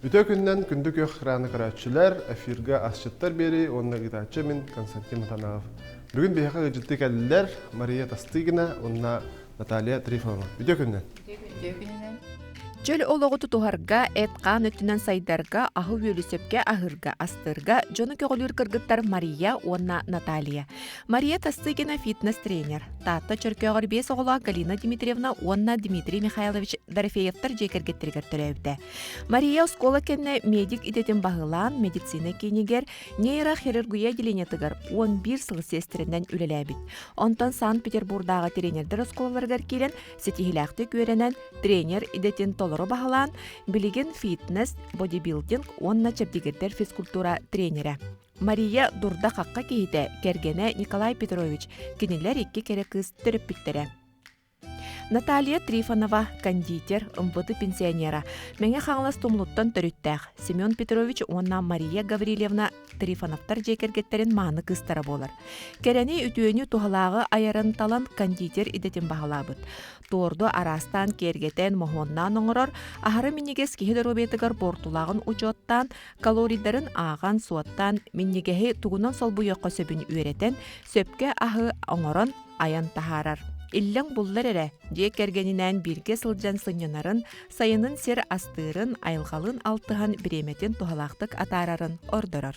Бүтө күннен күндүк өкраны карачылар эфирга асчыттар бери, онна гитачы мен Константин Матанов. Бүгүн бияка гыжытты келдилер Мария Тастыгина, онна Наталья Трифонова. Бүтө күннен. Жөл ологуту тухарга, эткан өттүнен сайдарга, ахы өлүсөпке, ахырга, астырга, жону көгөлүр кыргыттар Мария, онна Наталья. Мария Тастыгина фитнес-тренер. Тата чөркөгөр бес огола Галина Дмитриевна, онна Дмитрий Михайлович Дорофеевтар жекергеттергер төрөбүдө. Мария оскола кенне медик идетин багылан, медицина кенигер, нейрохирургия отделениятыгар 11 сыл сестеринен үлелебит. Онтон Санкт-Петербургдагы тренердер осколаларгар келен, сетихилакты көренен тренер идетин толору багылан, билигин фитнес, бодибилдинг, онна чепдигердер физкультура тренери. Мария дурда хакка кейте кергене Николай Петрович, кинилер 2 кере кыз төрөппүттере. Наталья Трифонова, кондитер, МВД пенсионера. Менге хаңлас тумлуттан төрүттәк. Семен Петрович, онна Мария Гаврилевна Трифоновтар жекергеттерин мааны кыстара болар. Керени үтүөнү тухалагы аярын талан кондитер идетин багалабыт. Торду арастан кергетен мохоннан оңорор, ахары миннигес кихидер обетигар бортулагын учоттан, калоридарын аған суаттан, миннигеhi тугунан сол буйоққа сөбүн үйретен, сөпке ахы оңорон аян тахарар. Иллен буллар эре, же кергенинен бирге сылжан сыньонарын, сайынын сер астырын, айылгалын алтыхан биреметин тухалактык атарарын ордорор.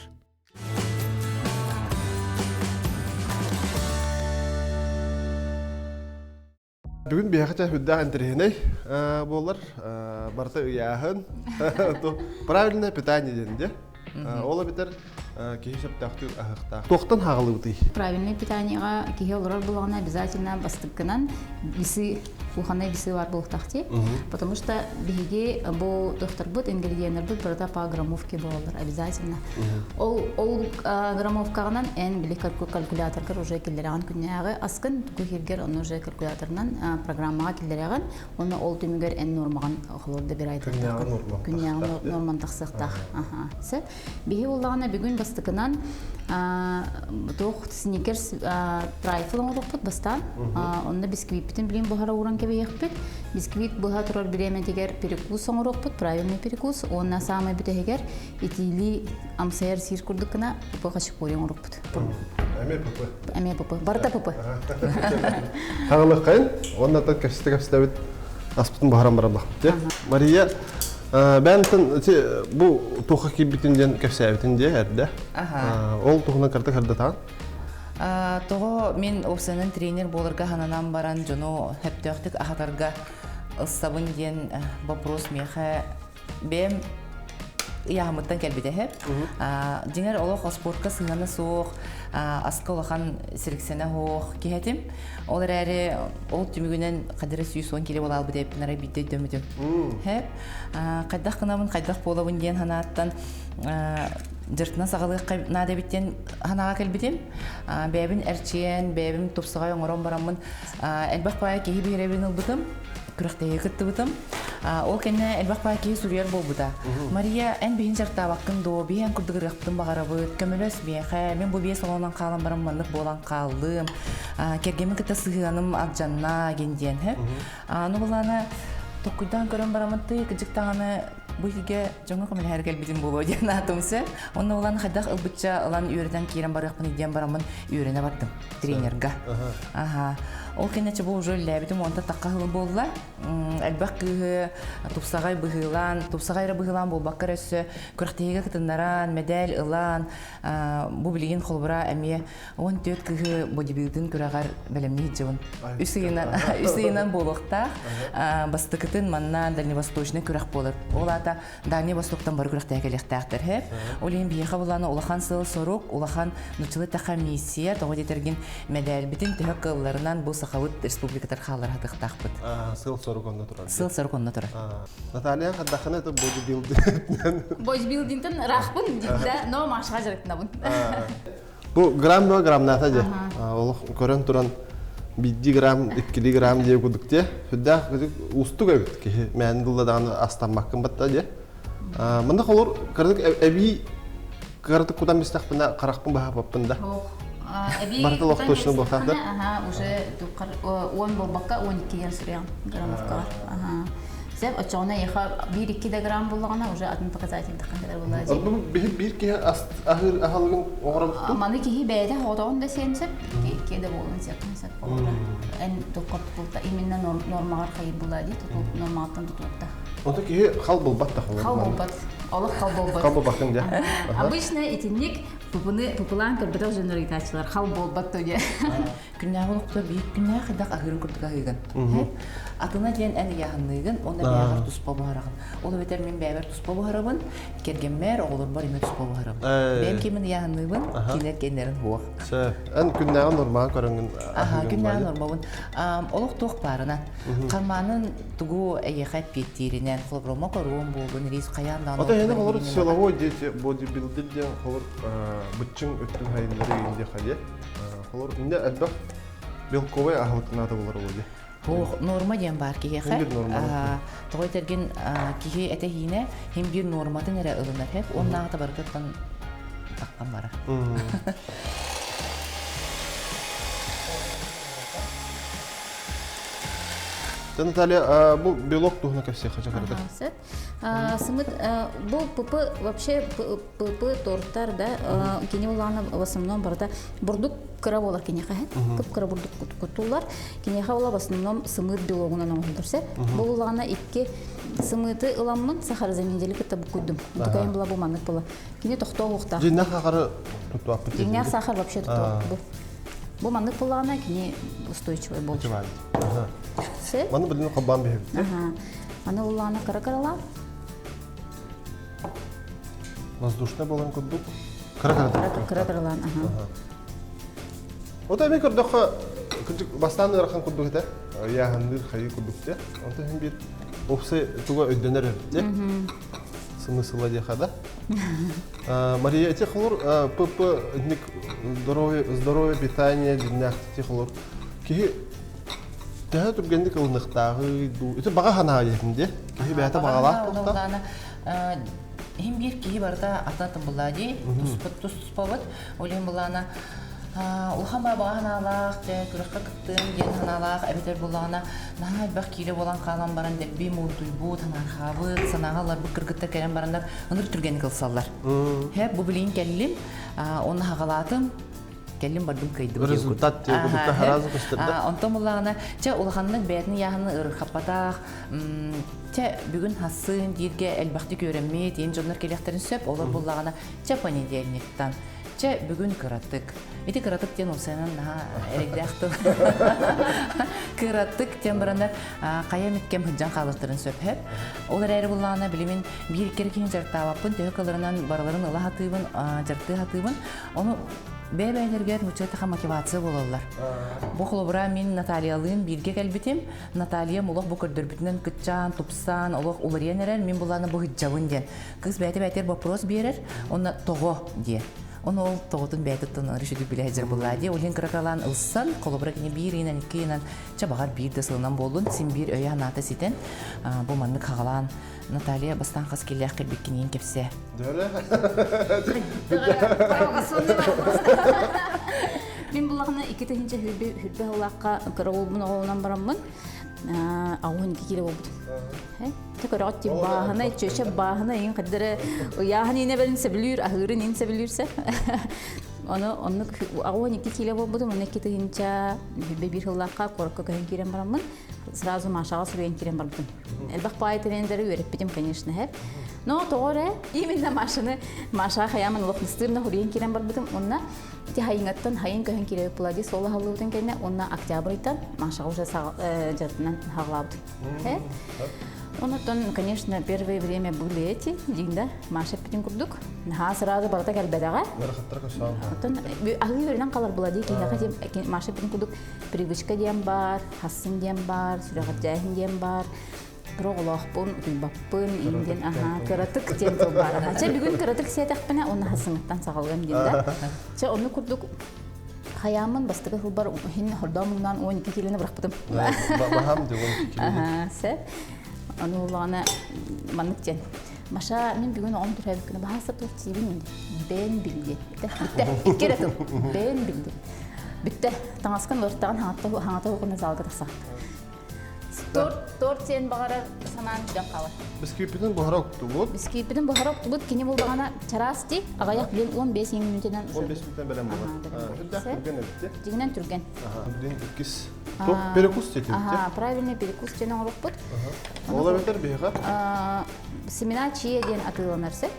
Бүгүн бияка хүддак интерней болар, барта ыяхын. Правильное питание денде. Ола битер кихисеп тахты ахыкта. Токтан хагылыбыты. Правильное питаниега кихи олорор булганы обязательно бастыккынан биси уханай биси бар бултахти, потому что биге бу докторбут ингредиенттер бут барда по граммовке болор обязательно. Ол граммовкаганан эн билик калькуляторга уже килдераган күннәгы аскын күхиргер он уже калькуляторнан программага килдераган, оны ол түмүгөр эн нормаган холорда бир айтып. Күннәгы норман тахсыктах. Се биге уллагана бүгүн бастыкынан тох сникерс трайфл оңдоп бастан. Онда бисквит битен билин бухара уран кебеекпит. Бисквит буга турар биремен тегер перекус оңороппут, правильный перекус. Онна самый битегер итили амсайр сир курдукна бухачык бояң оңороппут. Эме папы. Барда папы. Хагылыккайын, оннан кепсте аспытын бухаран барам бакпыт. Мария бәнтен бу тоха кибитинден кепсәбитинде әрдә. Ол тухынан карта кардатан. Того мен опсанын тренер болырга хананан баран жону хептөктүк ахатарга ыстабын ден вопрос меха бем яхмыттан келбиде хеп. Динер олох спортка сыңаны соқ, аскалахан сирксене хоқ кехетим. Олар әрі ол түмігінен қадыры 110 келе бол албы деп нара битте дөмөдүм. Хеп, қайдақ қынамын, қайдақ болабын ден ханаттан жыртына сағалығы нада биттен ханаға келбитим. Бәбін әрчен, бәбім топсығай оңырон барамын. Әлбақ бая кейі бейребін ұлбытым. Күрәктәге кытты бутым. Ол кенне элбак баки сурьяр болбуда. Мария эн бейин жарта баккын до бейин курдыгыр яктым багарабы. Көмөлөс бейхе мен бу бей салонан калам барам мандык болан калдым. Кергемен кыта сыгыным акжанна генден хе. Ну буланы токуйдан көрөм барамын ты кыжыктаганы бу иге жаңа көмөл хәргел бидин боло ден атымсы. Онны буланы хадак ылбытча алан үйрөдөн кирен баракпын иден барамын үйрөнө бардым тренерга. Ол кенече бу уже ләбитим онда таккалы болла. Әлбәк кыгы тупсагай быгылан, тупсагайра быгылан болбак кересе, күрәктәге кытыннаран, медаль ылан, бу билген холбара әме 14 кыгы бодибилдин күрәгәр белемне җибен. Үсейнән болыкта, бастыкытын маннан дальневосточный күрәк булыр. Ол ата Дальний Востоктан бар күрәктәге лехтәктер хеп. Олин бияха буланы улахан сыл сорок, улахан нучылы комиссия тогы детергин медаль битин төһәккылларынан бу Сахавыт республикатар халар хатыктакпыт. Сыл сороконда турат. Сыл сороконда турат. Наталья хаддахана это бодибилдинг. Бодибилдингтен рахпын дидде, но машга жарыктабын. Бу грамм натаҗа. Ол көрән туран 1 грамм, 2 грамм дип күдүктә. Хүддә устуга бит ки мен дулладан астаммаккын батта ди. Монда холор кырдык әби кырдык кудан мистахпына каракпын баһа баппында. Бартылок точно болса да. Уже он болбакка 12 яр сүрән граммовка. Сеп очоғына еға 1-2 грамм болғана уже атын показатель даққандығар болады. Бұл бір кеге ахыр ахалығын оғырабықты? Маны кейі бәйді хоғдауын да сен сеп, кейді болын сектің сеп болыра. Ән тұқып бұлта, именно нормағар қайыр болады, нормағаттан тұтылыпта. Онда кеге қал болбат та қалар? Қал болбат, олық қал болбат. Қал болбатын, да? Обычно этинник пупылан көрбетау жөнер итачылар, қал болбат төге. Күннәғі ұлықта бейік күннәғі қидақ ағырын күрдіға ғыйгын. Атына ден әні яғынлығын, онда бәғір тұспа бұғарағын. Ол өтер мен бәғір тұспа бұғарабын, кергенмер оғылыр бар еме тұспа бұғарабын. Бәм кемін яғынлығын, кейлер кендерін хуақ. Ән күннәғі нормаға көріңін? Күннәғі нормабын. Олық тоқ барына. Қарманын тұғу әйеқат петтерінен, қолыбырылма көруын болғын, рейс қаяндан. Ота енді қолыр силовой бодибилдерден қолыр бұтчың өттің хайылары үйінде қайы. Қолыр үнде әлбәқ белковай ағылықтың аты болар олай. Норма ден бар кеге қай. Тоғай терген кеге әті хейіне хем бір норматын әрі ұлынар хеп, оның ағыта барғыттан таққан бара. Наталья, бұл белок тұғына көсе қача көрді? Сымыт, бұл пупы, вообще пупы торттар, да, кене олағына в основном барда бұрдық кыра болар кене қағет, күп кыра бұрдық күттулар, кене қа ола в основном сымыт белогынан оңылдырсы. Бұл олағына икке сымыты ыламын сахар заменделі кітті бұл күддім. Бұдықайын бұла бұл маңық бұла. Кене тоқтау оқтар. Жинақ сахары тұту аппетит? Жинақ сахар вообще тұту. Бұл маңық бұлағына кене устойчивый бол. Маны білдің қабан бейбі? Маны олағына қара-қарала. Воздушный болған күрдік? Қара-қарала. Ота мен күрдіққа бастан ұрқан күрдік еті? Яғындыр қайы күрдікте. Онта мен бір опсы тұға өйденер өтті. Смысла дехада. Мария, эти хлор, здоровье, питание, днях, эти хлор. Тәһә түргәнде кылныктагы ду. Эте бага хана ятында. Кеһи бәта багала тукта. Хим бир кии барда ататын булади. Туспабыт. Олен булана улхама бага ханалак, күрәккә кыттым, ген ханалак, әбетер булана. Нана бак киле булан калан баран деп би муртуй бу танар хабы, санагалар бу кыргытта кәрәм барандар, ыныр түргән кылсаллар. Һәп бу билин кәллим, оны хагалатым. Келлим бардым кайды. Результат те будут харазы кыстырды. Онтон буллагына ча улаханның бәтин яһаны ырхапатах, ча бүгүн хасын дирге элбахты көрәмме, тен жоннар келехтерин сөп, олар буллагына ча понедельниктан. Ча бүгүн кыраттык. Эти кыраттык тен усанан эрегдәхты. Кыраттык тен барандар каяметкем хыджан калыктырын сөпһеп. Олар әре буллагына билимин бир керкен жартабапын, тәкаларынан барларын ыла хатыбын, жарты хатыбын. Оны бәбәйләргә мөчәтә мотивация булалар. Бу хлобра мин Натальялын бирге кәлбитем. Наталья мулык бу көрдөрбитнән кытчан, тупсан, олык уларьянерәр, мин буланы бу хиҗабын дигән. Кыз бәйтер вопрос бирер, оны того ди. Оны ол тоготун бәйтеттен решили биләҗер булады. Олен кракалан ылсан, хлобра кини биринен, кинен, чабагар бирде сылнан болун, син бир өйә ната ситен. Бу манны кагалан Наталья бастан кыз киләк кебеккенен кепсе. Дөрә. Мен бұлағына 2-тігінші хүрбе олаққа қырғылбын оғылынан барамын. Ауын кекелі болбыды. Тәкір отти бағына, чөші бағына ең қаддары яғын ене бәрінсе білір, ағырын енсе білірсе. Оны ауын кекелі болбыды, оны 2-тігінші хүрбе бір олаққа қорыққа көхін керен барамын. Сразу машаға сүрген керен барбыдым. Әлбақ бай тренерлері өреппедім, конечно, әп. Но тоғыры, именно машаға қаямын ұлықныстырына хүрген керен барбыдым. Онна те хайыңаттан хайын көхін кереп бұлади, солы халуыдың кәне, онна октябрьтан машаға уже жартынан хағылабыдым. Оннан, конечно, первое время были эти, дегенде маша петин курдук. Сразу барата кәлбәдәгә. Оннан, ағый өрінен қалар бұлади, кейләға маша петин курдук привычка дем бар, хасын дем бар, сүрәғат жәйін дем бар. Проғылақпын, ұйбаппын, инден, кыратык дем бар. Ча бүгін кыратык сетәқпіне, оны хасыңыттан сағалғым дегенде. Ча оны курдук хаямын бастығы хылбар, хин хордамынан 12 келені бұрақпыдым. Бахам де 12 келені. Onu olana manıkçen. Maşa men bugün 10 tur hebkine bahasa tur tibin ben bildi. Bitti. İkkeretim. Ben bildi. Bitti. Tangaskan ortadan hangata okuna zalga tasa. Торт сен бағарар санаан үден қалы. Бисквитин бохара октубут. Бисквитин бахара октубут кини бул багана чарасти агаяк билен 15 минутынан 15 минуттан белем булат. Хүддә күргән әйтте. дигинен түрген. Дин икис. Топ перекус тетте. Правильный перекус жена оруппут. Ола бетер бега. Семена чия ден атыланарсы.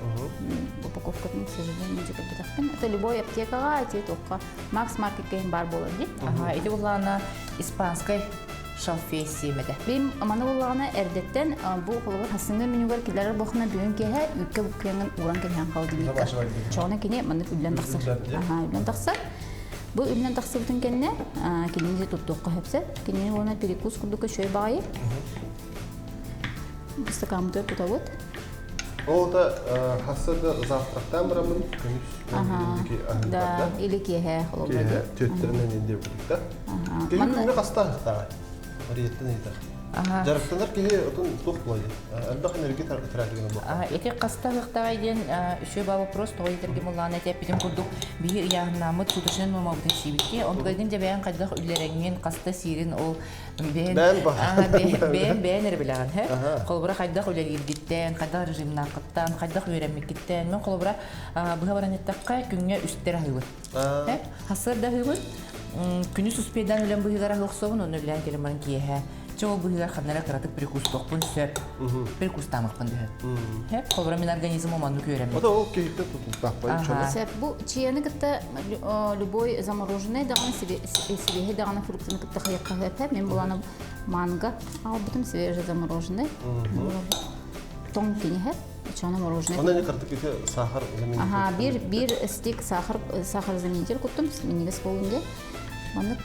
Упаковкатын сözünün жүгүп битакпын. Это любой аптекага айти токка. Макс маркетке бар болот ди. Эти булана испанской шалфейси меде. Бим аманы буллагана эрдеттен бу кулгы хасынга менюгар килер бохна бүгүн кеһе үккө буккенген уран келген калды бика. Чоны кине маны үллен таксыр. Үллен таксыр. Бу үллен таксыр бүтүн кенне кинеди туттукка хепсе. Кине ona перекус курдукка шөй багы. Стакамды тутабыт. Ол да хасада завтрактан барамын. Күнүс. Да, или кеһе холобады. Төттеринен инде булды. Кеһе каста та. Арияттан эйдер. Жарыктанар кеһе отун тук булайды. Албак энергия таратыгын бу. Эти кастагыктайден еще ба вопрос тойтырги булган эти бидим курдук бир ягнамы тутушен нормалды сибитти. Ондойден же баян кайдак үллереңген каста сирин ол бен бенер билган, he? Колбура кайдак үллергиттен, кайдак режимна кыттан, кайдак үйренмеккиттен, мен колбура бу баранеттакка күнгө үстер айбыт. He? Хасырда хыгыт. Күнүс успейдан үлен быгара хоксобун, оны үлен келеман кие. Чего быгар ханнара каратып перекус токпун сөп. Перекус тамакпын дэ. Хеп, колбура мен организму ману көрөм. Ота ол кейтте тутакпай чөмө. Сеп бу чияны кытта любой замороженный даганы себе даганы фруктын кытта хаякка хеп мен буланы манго ал бутум свежий замороженный. Тонкий хеп. Чана мороженое. Она не картик эти сахар заменитель. Ага, бир стик сахар заменитель куттум минигес болунде. Маны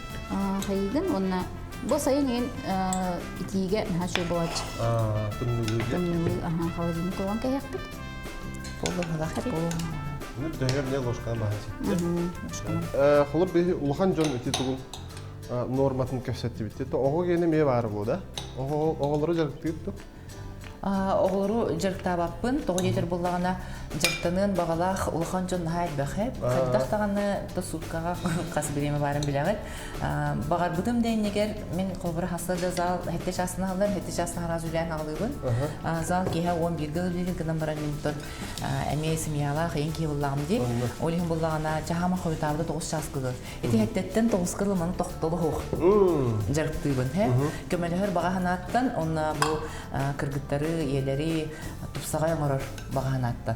хайгын онна бу сайын итиге хашо болач. Туннуга. Ага, холодильник коан каяппыт. Болду халахат болду. Ну, дагер не ложка махаси. Холор би улхан жон эти тугул норматын кепсетти битти. То ого гене ме бар бу да. Оголору жарыктыпту. Оғылыру жырықтабаппын, тоғы жетір болағына жырттанын бағалақ ұлған жон хайд бәхеп. Қайдақтағаны да суткаға қасы беремі барын біләғыт. Бағар бұдым дейін егер мен қолбыры хасылды зал хетте шасына алыр, хетте шасына қараз үлән алығын. Зал кейі 11 ғылылығы ғынан баран минуттон әмей семиялақ ең кей болағым де. Олығын болағына жағама қойытабыды 9 шас қылы. Еті хеттеттен 9 қылы мұны тоқтылы хоқ жырықтыбын. Көмелігір баға ханаттан, онына бұл кіргіттары елері тупсаға яңырыр бағаhan атты.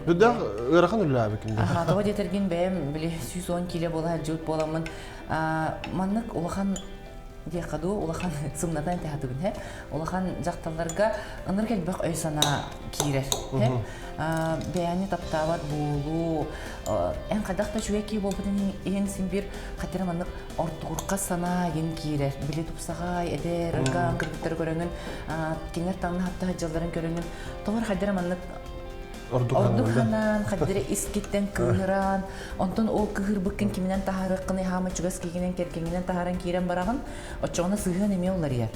Бүддәк ырахан үлі әбекінде? Тоғы детерген бәйім біле 110 келе бола жүлт боламын. Маннық олахан Дияқаду улахан сымнадан тәхатыгын, улахан жақталарға ыныр келбек өйсана кейрер. Бәяны таптават болу, ән қадақта жуеке болбудың ең сенбір қатыраманық ортығырқа сана ең кейрер. Біле тұпсағай, әдер, ұрған, кіргіттер көріңін, кенер таңны хатта жылдарын көріңін. Тоғыр қадыраманық Ордуханан, қаддері искеттен кығыран, онтон ол кығыр бүккен кемінен тахарыққыны хама чугас кегенен керкенінен тахаран кейрен барағын, отчоғына сығын еме олар ер.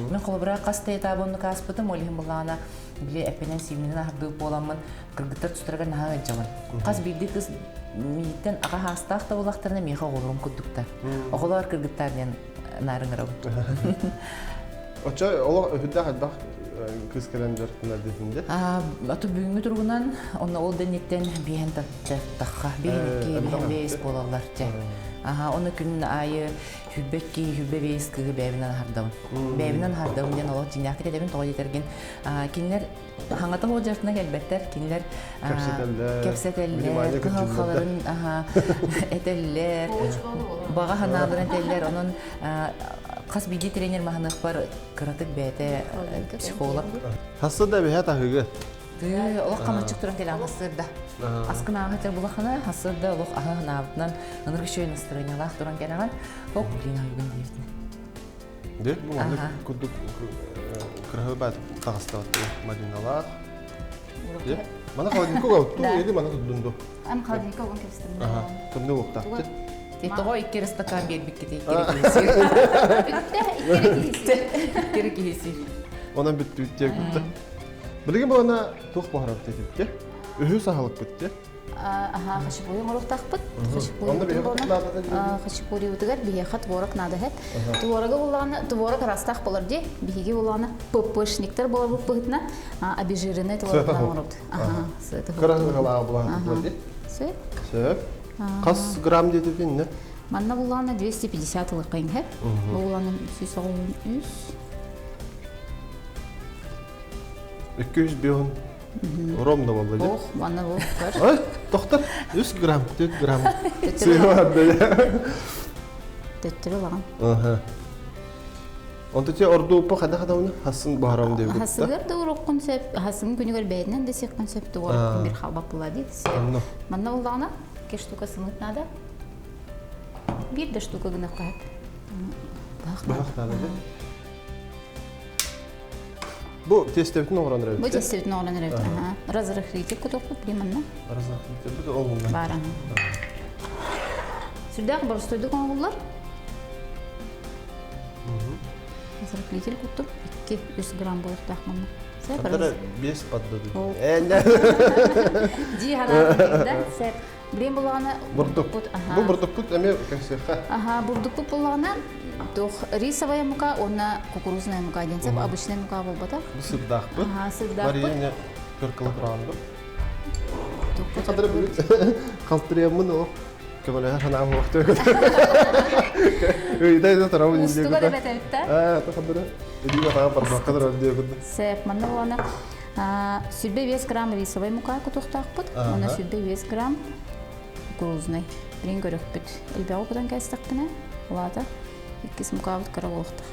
Мен қолыбыра қасты етабынны қаспытым, олығын бұлағына біле әпенен сүйінен ағырдығы боламын, кіргіттер тұстырған наға әджавын. Қас білді қыз мейттен аға хастақта олақтарына мейқа олығын күддікті. Оғылар кіргіттарнен нарың ұрау. Отча, олық өфідді қадбақ кыз келен жартын әдетінде? Аты бүгінгі тұрғынан, оны ол дәнеттен бейін таққа, бейінекке бейін бейіс болалар. Оны күнін айы хүлбекке хүлбе бейіс кығы бәйбінен хардауын. Бәйбінен хардауын олық жинақыр едебін тоғы етерген. Кенілер хаңаты ол жартына кәлбәттер, кенілер кәпсетеллер, қығалқаларын әтеллер, баға ханаларын әтеллер, оның қас биди тренер маханық бар қыратық бәйті психолог. Хасы да бәйт ағығы? Олық қамырчық тұран келі ағасырда. Асқын ағатыр бұлақына хасырда олық ағағын абытынан ынырғы шөйін ыстырынялақ тұран келіған ол күлін ағығын дейбітіне. Де? Бұл аңды күрдік қырғы бәйт тағыстауытты мадиналақ. Мана қаладинко ғаутту, еді мана тұддыңды? Ам қаладинко ғын кепістірін. Кімді оқтақты? Того иккері стакан бербеккеде иккері кейсер. Онан бүтті-бүттер күтті. Білген болана тұқ бағарап тетіпке, үхі сағалық күтті. Аха, хашипури морохтахпыт. Онда бие хат надады дии? Хашипури утыгар бие хат творог надыхет. Творога буланы, творог растах болар ди. Биеге буланы пөпөшниктер болар бу пыгытна. Обезжиренный творог морот. Аха, сөйте. Кыран гала булан булди. Сөйт. Сөп. Кас грамм деди бинне? Манна буланы 250 лыкын хет. Буланы 100 200 бион. Ромда болды. Ох, манна бул. Ой, тоқтар. 100 грамм, 4 грамм. Сыйвады. Төттүрү лаган. Аха. Онда те орду по хада уны хасын барам деп кетти. Хасыгар да урок концепт, хасыгын күнүгөр бэйнен де сек концепт бар. Бир халбап булади. Анно. Манна буланы ке штука сымыт надо. Бир де штука гына кайт. Бах надо. Бу тестебитин оран ребит. Бу тестебитин оран ребит. Разрыхлитель кутоку приманна. Разрыхлитель бу олгун. Бар. Сүрдәк бар стойдык оңгулар. Разрыхлитель кутуп 200 грамм булып тахманна. Кадары 5 паддады. Ди хана да сеп. Брем булагана бурдук. Бу бурдук пут эме кайсыха. Ага, бурдук пут булагана тох рисовая мука, она кукурузная мука, денсеп обычная мука болбата. Бу сырдак бу. Ага, сырдак. Мария 40 килограмм бу. Кадары бу калтыремын о. Кабала хана вакыты. Үйдә тарау инде. Устуга да бетәттә. Кадары. Иди бата бар кадары дип. Сеп манна булагана сүрбе 5 грамм рисовая мука кутуктакпыт. Она сүрбе 5 грамм кукурузный. Брин көрөкпүт. Элбәгә будан кайстакпына. Лата. Иккис мукабыт кара болуқта.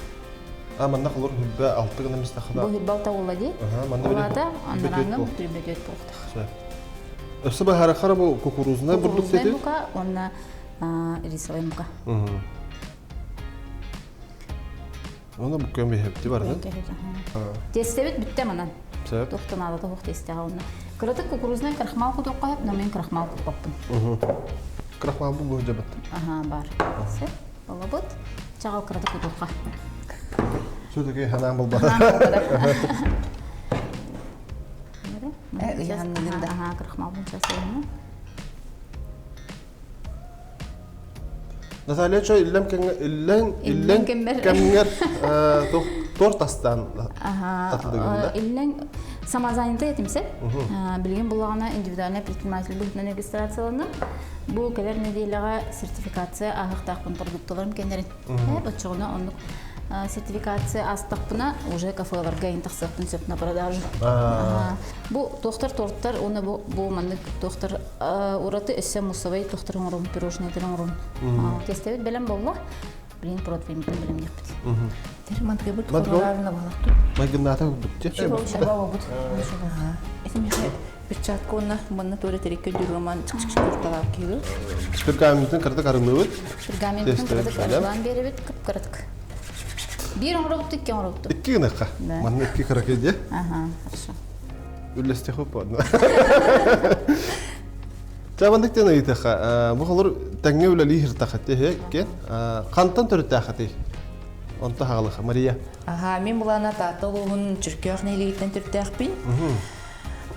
Манна кылыр хүббә 6 гына мистахда. Бу хибалта улади. Лата анраңым төбөдөт болуқта. Өсө бахара кара бу кукурузная бурдук деди. Мука, она рисовая мука. Оны бу көмбе хепти бар да. Тестебит битте манан. Сәп. Тоқтан ала тоқ тестега оны. Кыраты кукурузный крахмал кутоққа хеп, но мен крахмал кутоқпын. Крахмал бу жабат. Ага, бар. Сеп. Балабот. Чагал кыраты кутоққа. Сөдөгө ханам бол бар. Ага, крахмал bunchasini. Наталья, что иллен кемгер тортастан татылдыгында. Иллен самозанятый этимсе. Билген булагана индивидуальный предприниматель бултна регистрацияланып. Бу келер неделяга сертификация агыктакпын продуктларым кенерин. Бачыгына ондук сертификация астакпына уже кафеларга интаксыптын сөп на продажу. Бу доктор торттар, оны бу мандык доктор ураты эссе мусовай доктор орун пирожный орун. Тестебит белем болла. Блин, протеин белем япты. Тэр мандгы бут колорарына балакту. Магната бутте. Шабава бут. Этим печатку манна торе терекке дурман чык-чык кийди. Пергаментин кырды карымыбыт. Пергаментин кырды карылан беребит кыпкырык. Bir оңропту, iki оңропту. Iki gınıqa. Manna iki kırık edi. Ага, хорошо. Ülleste hop oldu. Çabandık dene itaqa. Bu qalır tenge ula lihir taqati heken. Qantan törü taqati. Onta haqlıqa Maria. Ага, мен булана татылуун чүркөөхнелигиттен түртөөхпүн.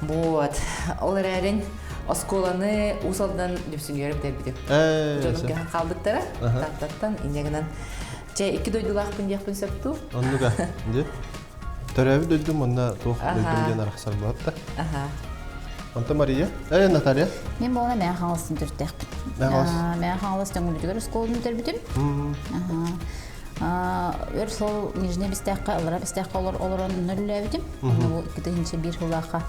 Вот. Олар әрин осколаны усалдан дүпсүнгөрүп тербитип. Жонука калдыктара. Таттан инегинен Че iki doydulaqpın yaxpın söptü. Onluga. Inde. Törəvi döydüm onda toq döydüm den arxsar болады да. Aha. Onta Maria. Наталья. Мен болана мен халыстын түртөөхпүн. Мен халыстын үлгөр сколдун тербитим. Өр сол нижне бистаққа, алара бистаққа олар нөлләбитим. Бу икидинче бир хулаqa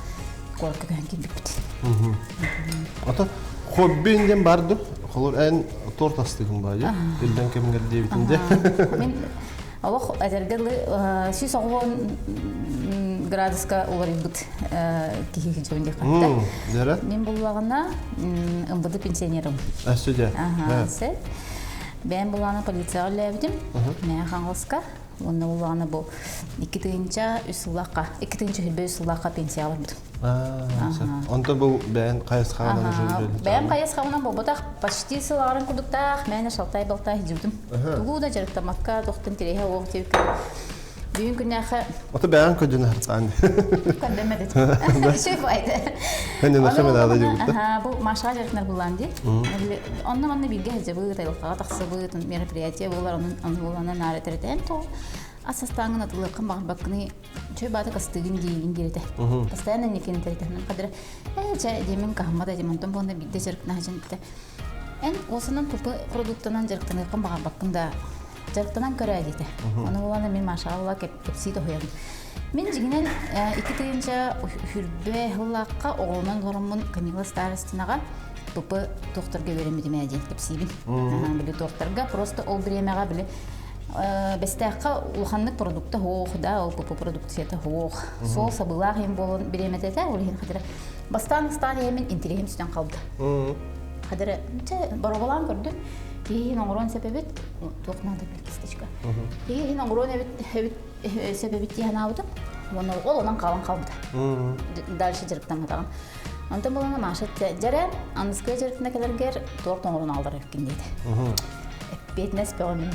коркаган кимбит. Ата хоббинден бардым. Холор эн торт астыгым бар, я. Элден кемгер дебитинде. Мен алох азергалы 110 градуска олар бит кихи жөнде катта. Дера? Мен буллагана МВД пенсионерым. Асыда. Сет. Ben bulana polisiya levdim. Men hangiska? Onu bulana bu 2-nji üsulaqa, 2-nji hilbe üsulaqa pensiya aldım. Onda bu ben Qayasxanаны жүрдім. Ben Qayasxanаны болбатақ почти сыларын кудуктақ, мен шалтай балтай жүрдім. Тугуда жарықтамаққа, тоқтын тереге оқ тевкі. Büyün günahı Otu beğen kocunu hartani. kaddemedet. Şey fayda. Hani nasıl medada yoktu? Bu maşa jartlar kullandı. Onunla bilgi hece bu taylığa taksı bu merpiyatiye bunlar onun bulanlar nareterden to. Asastangın atılı kambak bakını çöy batık astıgın giyin girdi. Pastayan ne kendi terden kadar. Çay demin kahmada demin ton bunda bir de jartna hacente. En osunun topu produktundan jartna kambak bakında jartnan körәдите. Оны буланы мин машалла кепси тоям. Мин жигинен 2 тыйынча хүрбе хуллакка оғлынан горомун Камила старостинага топы докторга беремидим әден кепсибин. Биле докторга просто ол бремега биле бестәкка улханлык продукты хох да, ол попы продукцияты хох. Сол сабылах ем болон береметете, ол хин хадыр. Бастан стадия мен интерем үстән калды. Хадыр барабалан көрдүм. Хин оңрон себебит тоқнады кистечка. Хин оңрон себебит янаудым. Оны ол онан калан калды. Дальше жырыктан атаган. Антан болана машат жаре анскы жырыктына келергер торт оңрон алдырып кин дейди. Бетнес пемен.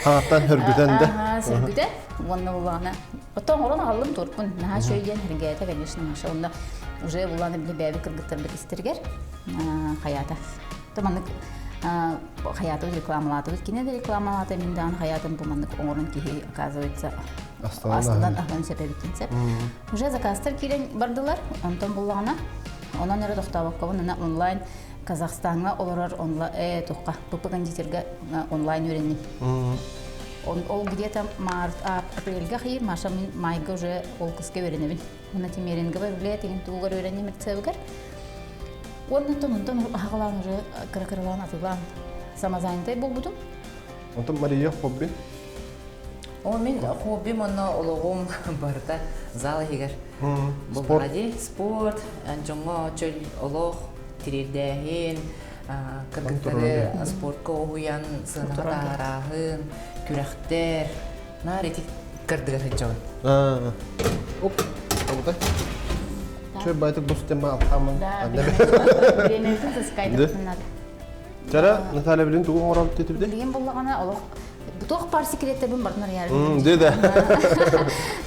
Хаттан хөргүдөн дэ. Сөргүдө. Оны болана. Отон оңрон алдым торпун. На шөйден хиргете, конечно, маша. Онда уже буланы биле бәби кыргыттар бит истергер. Хаята. Таманнык hayatı reklamladı. Kine de reklamladı mindan hayatım bumanlık onun ki оказывается aslından ahlan sebebinse. Уже заказтар килен бардылар. Онтон буллана. Онан эре токтабак кабына онлайн Казахстанга олар онлайн токка попы кондитерге онлайн үйренdim. Ол где-то апрельга хир маша мен майга уже ол кызга үйренебин. Мына темеринге бар билет деген тугар үйренем мектебигер. Онтон ағалан уже кыркырлан атылан самозанятый болбудум. Онтон Мария хобби? О, мен хоббим онна ологом барда зал егер. Спорт, жоңго чөл олог тирердехин, кыргыттары спортка оюян сынагатарахын, күрәхтер, нарети кырдыгар хеджон. Оп, абудай. Чөй байтык бустема алхамын. Брементин тыскайдыктын ады. Жара Наталья билин тугун орамып тетибди? Билген боллагана олог буток пар секреттербин бардынар ярым. Деде.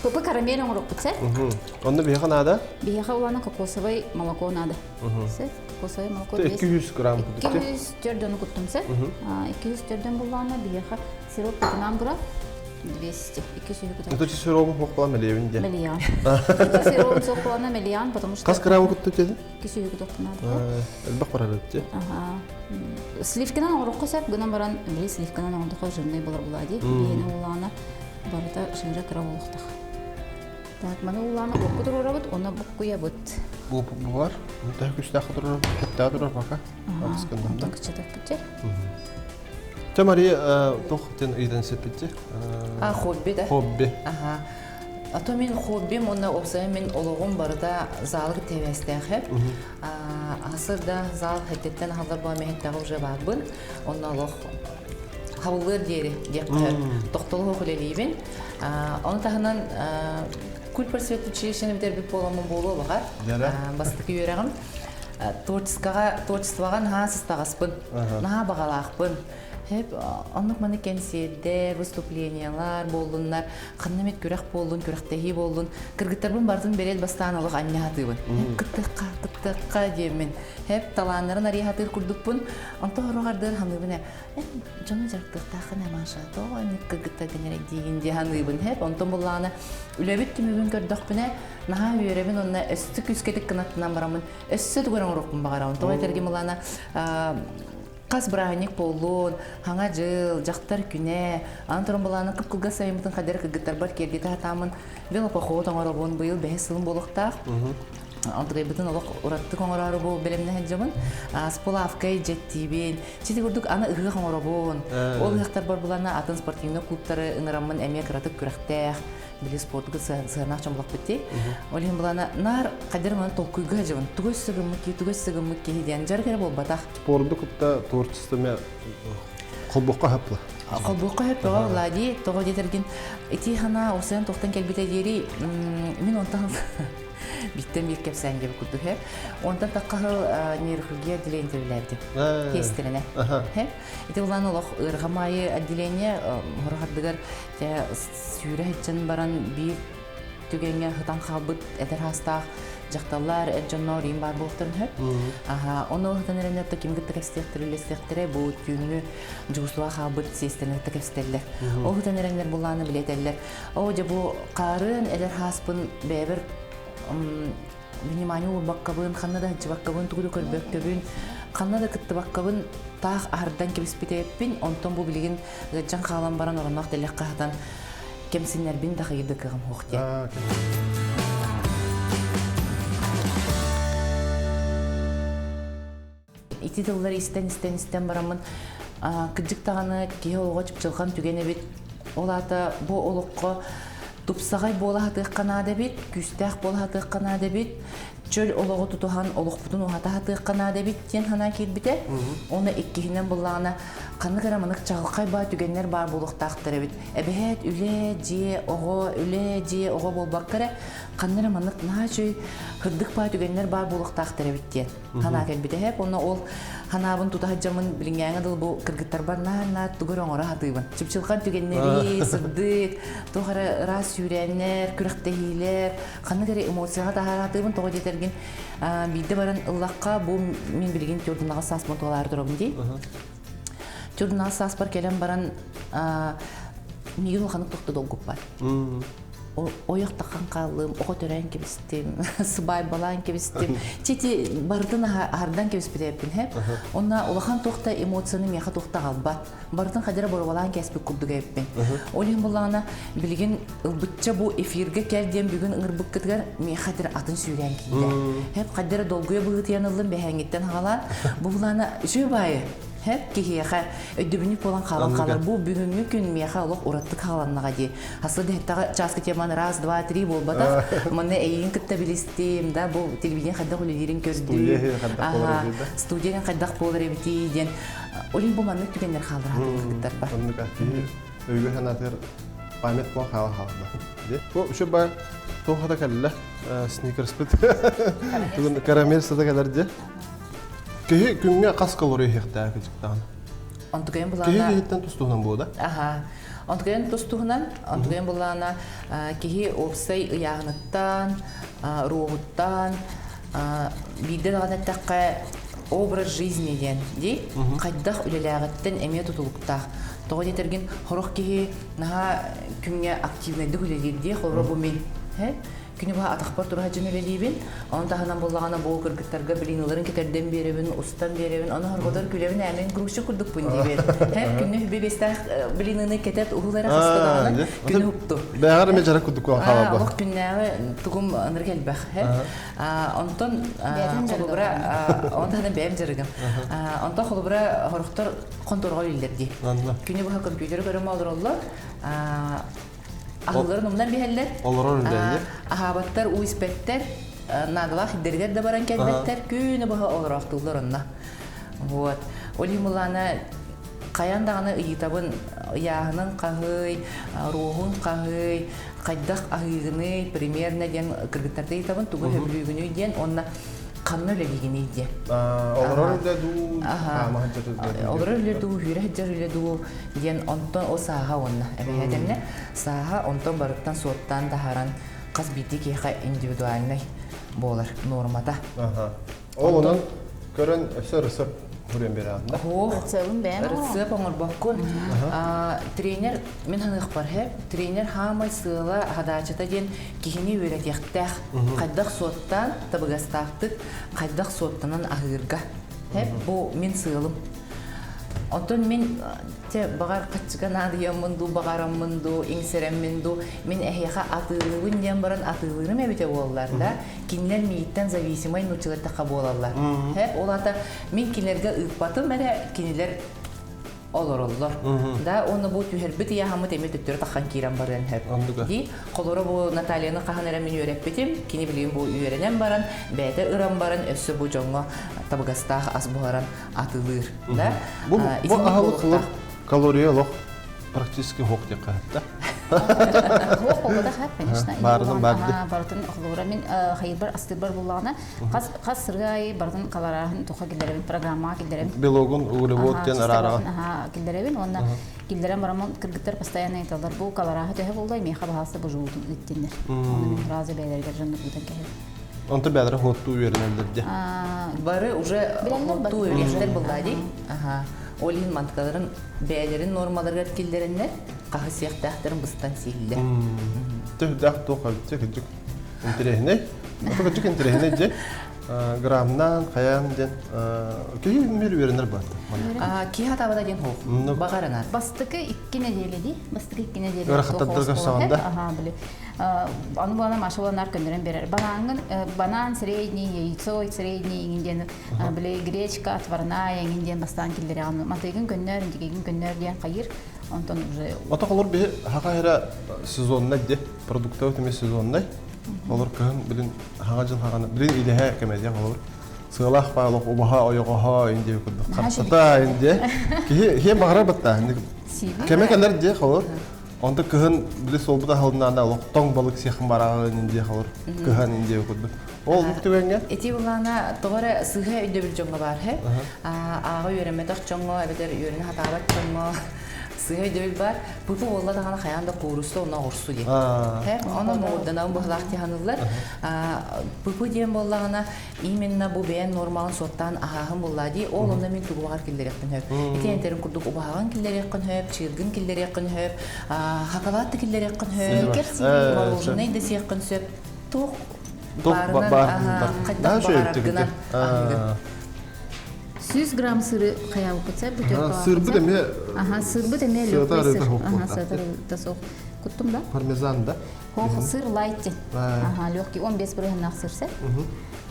Попы карамель оңроп бутсе. Онда бияха нада? Бияха уланы кокосовый молоко нада. Кокосовый молоко 200 грамм кудукте. 200 төрдөн куттумсе. 200 төрдөн буллана бияха сироп кутунан грамм 200. 200 кутун. Это сиропын хокпала мелевинде. Миллион. Сироп соклана миллион, потому что Кас грамм кутту теди? 200 кутун. Элбак баралетти. Сливканан оңрокко сап гынан баран били сливканан оңдоко жырный болар булади. Бени улана барыта шыра кыраволуктак. Так, мана улана окку турабыт, она буккуя бут. Бу бар. Мындай күчтә хатырыр, хәтта турар бака. Асканда. Так чатак бутте. Те Мария тох тен иден сепетти. Хобби да. Хобби. Ага. Ато мен хоббим онна опсай мен ологом барда залгы тевестен хеп. Асырда зал хеттен халдар ба мехеттагы уже барбын. Онна лох хавылыр дери деккер токтолу хөлелибин. Оны тахынан культ просвет училищені битербек боламын болу багар. Бастыкы үйрәгім. Творчествоға наға сыстағаспын, наға бағалақпын. Hep anlık bana kensiyede выступлениялар болдunlar, қаннамет көрәк болдun, көрәктәхи болдun. Кыргыттарбын бардым берел бастан олық анне хатыбын. Кыттыққа деймін. Hep таланларын ария хатыр күрдікпін. Анты хорғардыр ханыбын. Жаны жарықтықтақын әмаша. Тоғаны кыргыттар генерек дейгенде ханыбын. Hep онтын болағаны үләбет түмігін көрдіқпіне. Наға үйеребін онына өсті күскетік қынаттынан барамын. Өсті түгірін ұрықпын бағарауын. Тоғай тәргем олағына Қас бірағынек болуын, хаңа жыл, жақтар күне, антырын боланы қып-қылға сайымытын қадер кігіттар бар келгеті атамын велопоход оңыр болуын бұйыл бәе сылын болуқтақ. Антырай бұтын олық ұраттық оңыр ары болу біліміне әджімін. Сполавкай жеттейбен. Четі көрдік аны ұғы оңыр болуын. Ол ұғықтар бар боланы атын спортивны клубтары ұңырамын әмек ұратық күрәқтәқ. Били спортуга сыгынақ чамлақ бітті. Олеген бұлана нар қадерін оны толкуйға жауын. Тугөссігім мүкке дейін жар кәрі бол батақ. Спорды күтті творчествоме қолбоққа хапла. Қолбоққа хапла лади. Тоғы детерген, эти хана осыян тоқтан кәлбеті дері, мен онтан биттен бир кепсән gibi күрдү хеп. Ондан таккыл нейрохирургия отделениелерди. Тестерине. Хеп. Ите улан олох ыргамайы отделение хоргардыгар те сүйрө хечен баран бир түгенге хытан хабыт этер хастах жакталар эджоннор им бар болтурун хеп. Оны хытан эренетте кимге текстектерилестере бу түнү жуусуа хабыт системне текстеллер. Ол хытан эренер буланы билетеллер. О же бу карын элер хаспын бебер внимание урбаккабын ханнада жыбаккабын тугулу көрбөккөбүн ханнада кыттыбаккабын таах ардан кебиспитеппин онтон бу билигин жан каалан баран оронмак делек кахтан кемсинербин дахыйдыкыгым хохте. Ити тыллар истен барамын кыджык таганы кие олго чыпчылган түгене бит олата бу олукко тупсагай болахатык канада бит күстәх болахатык канада бит чөл олого тутухан олукпутун ухатахатык канада бит тен хана кирбите оны иккихинен буллагана каны карамынык чагылкай ба түгеннер бар булуктактыр бит эбет үле же ого болбаккара каннара манык наачы кырдык ба түгеннер бар булуктактыр бит тен хана келбите хеп оны ол ханабын тутахажамын билингәңе дыл бу кыргыттар бар на тугыр оңора хатыйбын чыпчылкан түгеннери сырдык тухара рас юрәннер күрәктәһиләр каны кере эмоцияга тахаратыйбын того жетерген бидде баран ыллакка бу мен билген төрдүнага сасмонтолар турабын ди төрдүнага сас бар келем баран мигин ханы токто долгуп бар ояқтақан қалым, оғы төрән кебістім, сыбай балан кебістім. Чети бардың ардан кебіспедеппін, хеп. Онна олахан тоқта эмоцияны меха тоқта қалбат. Бардың қадыра борвалан кәспік күрдігі еппін. Олин болағына білген ұлбытча бұл эфирге кәрден бүгін ұңырбық кітгер меха дыр атын сүйрен кейді. Хеп қадыра долгуя бұғыт янылым бәхәңеттен қалан. Бұл болағына жөй байы. Hep kihiyaha ödübünü olan kalan bu bugünkü gün miyaha olaq urattık halannağa di. Aslında hatta çaskı teman раз, два, три бол бада. Мана эйин кытта билистим да бу телевидение хадда хулидирин көздү. Студиядан хадда болар эбити ден. Олин бу манны түгеннер халдыр хадыктар бар. Оннука өйгө ханатыр память по хала халда. Бу şu ба тохада калла сникерс бит. Түгүн карамель сада калар Кеһи күнгә кас калория хекта кичтан. Антуген булана. Кеһи хиттан тустуган булда. Антуген тустуган, антуген булана кеһи опсай ягынаттан, роуттан, бидде дагы такка образ жизни ден. Ди, кайдах үлеләгәттен эме тутулукта. Того детерген хорох кеһи наһа күнгә активныйды үлеләди, хоро бу мен. Күні бұға атақпар тұрға жын өлелейбін. Оны тағынан болағана бұл кіргіттарға білінілерін кетерден беребін, ұстан беребін. Оны ғарғадар күлебін әмін күрікші күрдік бұн дейбен. Күні хүбе бестәқ білініні кетет ұғылары қастығаны күні ұпты. Бәғар мен жарақ күрдік қуан қала бұл. Оқ күннәуі тұғым ұныр келбәқ. Онтан қолыбыра бәйім жарығым. Онтан қолыбыра ғарықтар қонторға өлілерді. Күні бұға компьютер көрім алыр олар. Ahılların ondan biherler. Olurun öyle. Ahabatlar, uispetler, nadalak hidderler de baran kelbetler. Küne baha olur aktıllar onunla. Вот. Olimulana kayan dağını ıyıtabın yağının kahıy, ruhun kahıy, kaydak ahıgını, primerine diyen kırgıtlarda ıyıtabın, tuğun höbülüğünü diyen onunla kanlı öyle bilgini diye. Olur öyle du. Olur öyle du, hüre hıccar öyle du diyen ondan o saha onunla. Evet edemne saha ondan barıktan soğuttan daharan kas bitti ki individualne bolar normada. Onun gören rısıp buraya bir anda. Rısıp onlar bakın. Trener men hanık var hep. Trener hamay sığla hadaçata diyen kihini öğretiyaktak. Kaydak soğuttan tabıgastaktık. Kaydak soğuttanın ahırga. Hep bu men sığlım. Ondan men bağır kaçıgan adıyamındu, bağıramındu, inseremmindu. Men ehyaha atılığın diyen baran atılığını mebite olarlar. Kinler miyitten zavisimay nuçılarta kabolarlar. Hep olata men kinlerge ıkbatım mere kinler olur. Da onu bu tüherbit yahamı temet ettiri takkan kiran baran hep. Di kolora bu Natalya'nın kahanera men öğretbetim. Kini bileyim bu öğrenen baran, bete ıran baran, össü bu jonga tabagastağ az buharan atılır. Bu ahalı kılır kaloriya loq практически hoq diye qahatta. Хох болда хап, конечно. Бардын барды. Бардын охлора мен хайбар астырбар буллагана кас сыргай бардын калараһын туха килдеребин программа килдеребин. Белогун углевод тен арарага. Килдеребин, онна килдерем барамын кыргыттар постоянно айталар. Бу калараһы төһө булдай меха баһасы бу жуулдун иттиндер. Оны мен разы бәйләргә җанны бүтән кәһә. Онты бәдәр хотту вернелдер. Бары уже хотту өрәштер булды. Ага. Олин манткаларын бәйләрен нормаларга килдереннәр. Кахы сияқтақтарын бұстан сейілді. Түхдақ тоқа бітті интерегіне. Отоға жүк интерегіне де грамнан, қаян ден кейі мөр верінер барды. Кей хатабада ден хоқ, бағарынан. Бастықы 2 неделе де, бастықы 2 неделе. Өріқаттардырға сағанда? Ага, білі. Аны бұлана машаланар көндерін берер. Банан средний, яйцо средний, еңінден білі гречка, отварная, еңінден бастан келдері аңы. Матайгын көннер, үндегеген көннер ден қайыр. Онтон уже... Ата қалыр бе хақайра сезоннай де, продуктау теме сезоннай. Қалыр көн білін хаға жыл хағаны, білін илеге кәмәден қалыр. Сығылақ байлық, обаға, ойоғаға инде өкілді. Қарсата инде. Хе бағыра бітті. Кәмә кәлер де қалыр. Онда көхін білі сол бұда қалдынан да тоң балық сияқын барағы инде қалыр. Көхін инде өкілді. Ол мүкті өңге? Эти бұлана тоғары сыға үйді бір жоңға бар. Аға үйремедіқ жоңға, әбедер үйрені хатабат жоңға. Сыгай дөбөл бар, бұпы олла дағаны қаянда қорысты, онна орсу ден. Оны моғырданауын бұғылақты ханылар. Бұпы ден болағына именно бұл бәйін нормалын соттан ағағын болла дей, ол онда мен түгуағар келдер еқін хөп. Етентерін күрдік ұбағын келдер еқін хөп, чиыргын келдер еқін хөп, хақалатты келдер еқін хөп, мороженый десе еқін сөп, тоқ барынан қайдақ бағарағынан. 100 грамм сыры қаяу бұтса, бүтерді Сырбы деме... Ага, сырбы деме лёгкий сыр. Ага, сырда соқ. Күттім да? Пармезан да? Хоқ сыр лайтти. Ага, лёгкий 15 бірігінақ сырсы.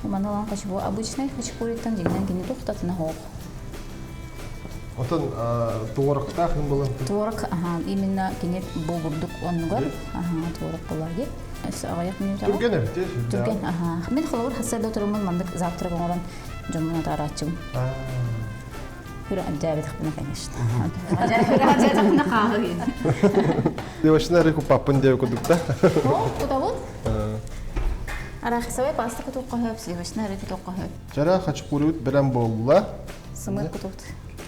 Маналан қашыбу обычный хачапуритан дегенен кені тоқтатына хоқ. Отын туорықта қын болын? Туорық, ага, именно кені болғырдық онығар. Ага, туорық боларги. Ағаяқ мен өтіға? Түрген әбіте? Түрген, ага. Мен қалауыр хасарда отырымын мандық завтра қоңыран жомына таратчым. Хүрі әбдәбі тақпына, конечно. Әбдәбі тақпына қағы еді. Девашына рейку папын деу күдікті? О, құда бұд? Арақи савай басты күтіп қойып, девашына рейку тоқ қойып. Жара хачапури өт бірән болыла? Сымыр күтіп.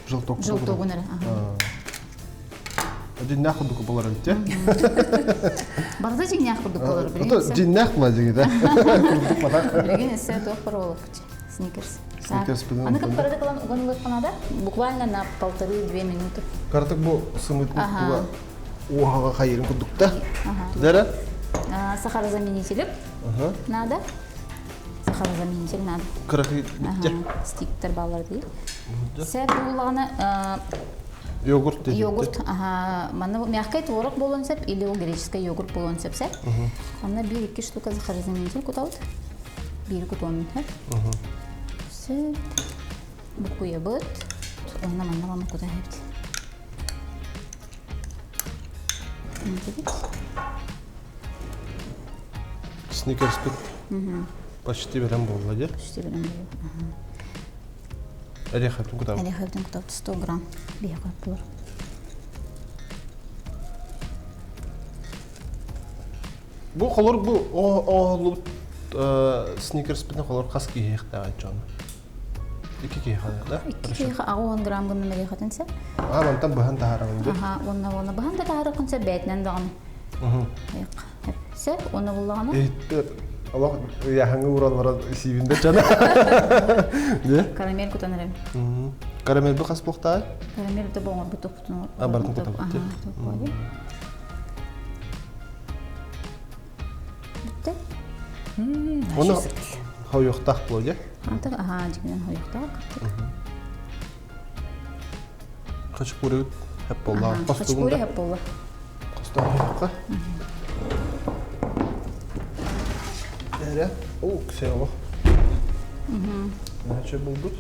Жылтоқ өнері. Жиннақ күдікі болар өтте? Бағда жиннақ күдік болар, біліңіз? Жиннақ ма жеңеді? Білген әсі тоқ бір олық күті. Сникерс. Аны кіп қарады қалан ұған ұлық қанада? Буквально на 1,5-2 минуты. Қартық бұл сымыт мұқтыға оғаға қайырын күдікті? Дәрі? Сахарозаменитель надо. Сахарозаменитель надо. Қырақы бітте? Стиктер балар дейір. Сәт бұлағына йогурт дейді? Йогурт. Мягкай творог болуын сәп, или ол греческий йогурт болуын сәп сәп. Ана 1-2 штука сахарозаменитель күтауыд. 1 күтуын сәп. Сәт. Бұқуя бұд. Онна манна күта әбді. Сникерс бит? Почти берем болды, де? Почти берем болды. Әлі қайптың күтауы? Әлі қайптың күтауы 100 грамм. Бия қойып болар. Бұл қолыр бұл оғылып сникерс бітін қолыр қас кейхеқті ағайт жоны? 2 кейхеқті, да? 2 кейхеқті ағы 10 грамм күнні мәлі қатын сәп? Амантан бұхан тағарағын де? Оны бұхан да тағарағын сәп бәйтінен дағын. Сәп, оны бұлағаны? Allah яхаңы уран сивинде жана. Карамель күтән әрем. Карамель бұл қас бұлықта? Карамель де боңыр бұтық бұтын. Бардың құтап бұтты? Бітті? Оны хауйықтақ бұл, де? Антық, жігінен хауйықтақ күттік. Қачпуры әп болла? Қачпуры әп болла. Қостан хауйыққа? О, кісей олық. Нәче бұлдыр?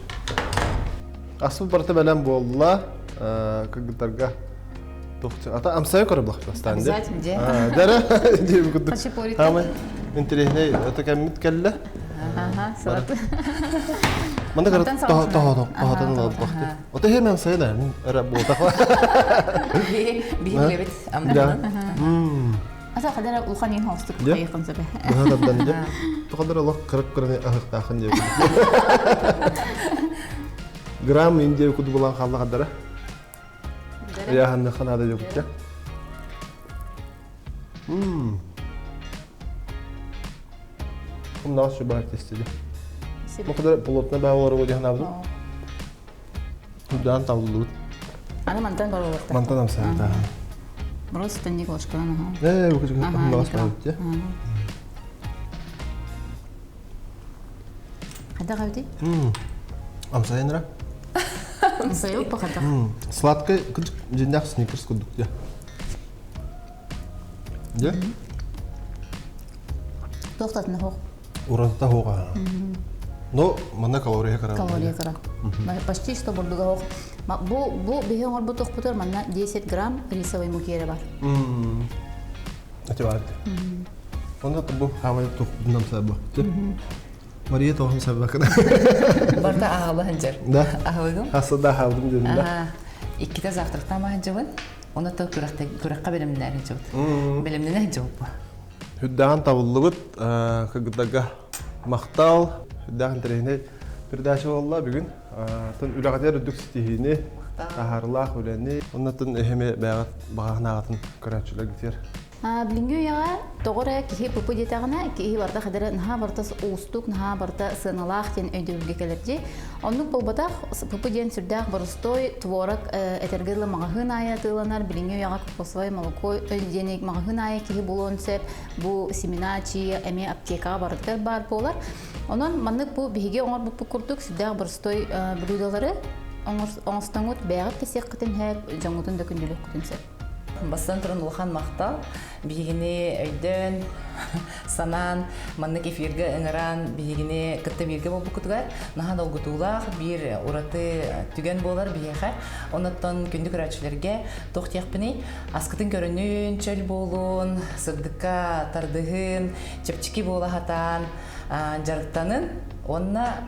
Асыл барты бәлем болла, күгітарға тоқты. Ата амсайы көрі бұлақ бастан, де? Обязательно, де. Дәрі? Қачпуры тәп. Интерехне, это кәммет кәлі? Ага, салат. Манда Мантан гарат салат. тохотон Ага, алып бакты. Ота хемен сайда мен работа. Биһин лебит Да. амдан. Аса кадара улхан хостук Да. кайыкын себе. Баһадан да. Тохадыр Аллах кырык кырыны ахтахын деп. Грамм инде куду булан халла кадара. Я ханны ханада деп кутя. Умнаш шубар тестиде. Бу кадар плотна баалары го дихна бу. Тудан тавлут. Аны мантан бар болот. Мантанам сайда. Просто не кошкана. Бу кыжык умнаш байт. Хада гавди? Амсайнра. Сайып бахада. Сладкий кыжык жинак сникерс кудук я. Я? Тоқтатын хок. Уранта хога. Но мана калория кара. Калория кара. Почти что бурдуга хок. Бу бихен орбу тохпутар манна 10 грамм рисовый мукере бар. Это важно. Он это был хавай тух нам саба. Мария тохм саба кана. Барта агалы ханжар. Да. Агылыгым. Хасада хавдым дедим да. Икките завтрактан маханжабын. Оны то күрәккә белемнәре җут. Белемнәре җут. Хүддәгән тавыллыгыт кыгдага мактал, хүддәгән тренер передача булла бүген. Тын үләгәдә рүдүк стихине тахарлах үләне. Оннан эһеме баганагатын көрәчләр гитер. Блингю яга тогора кихи пупу детагына кихи барда хадара наха барта устук наха барта сыналах тен өйдүргө келерди. Оннук болбатах пупу ден сүрдәк борстой творог этергеле магын аятыланар блингю яга кокосовое молоко өйденек магын ая кихи болонсеп бу семеначи эме аптека бардыр бар болар. Онон маннык бу биге оңор бу курдук сүрдәк борстой блюдолары оңостаңут бәгып кесек кытын һәк жаңутун дөкүндүлүк күтүнсеп. Бастан туран улхан мактал, бигине өйдөн, санан, маннык эфирге ыңыран, бигине кытты бирге болбу кутугар, нахан олгутуулах, бир ураты түген болар бияха, онаттан күндүк көрәчүләргә тохтияқпыны, аскытын көрөнүн, чөл болун, сырдыкка тардыгын, чепчики бола хатан, жарыктанын, онна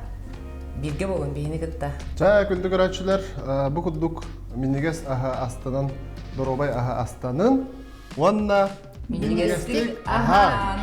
бирге болун бигине кытта. Ча күндүк көрәчләр бу кудук минигес аха астанан Доробай аха астанын, ванна Минигестик ахан.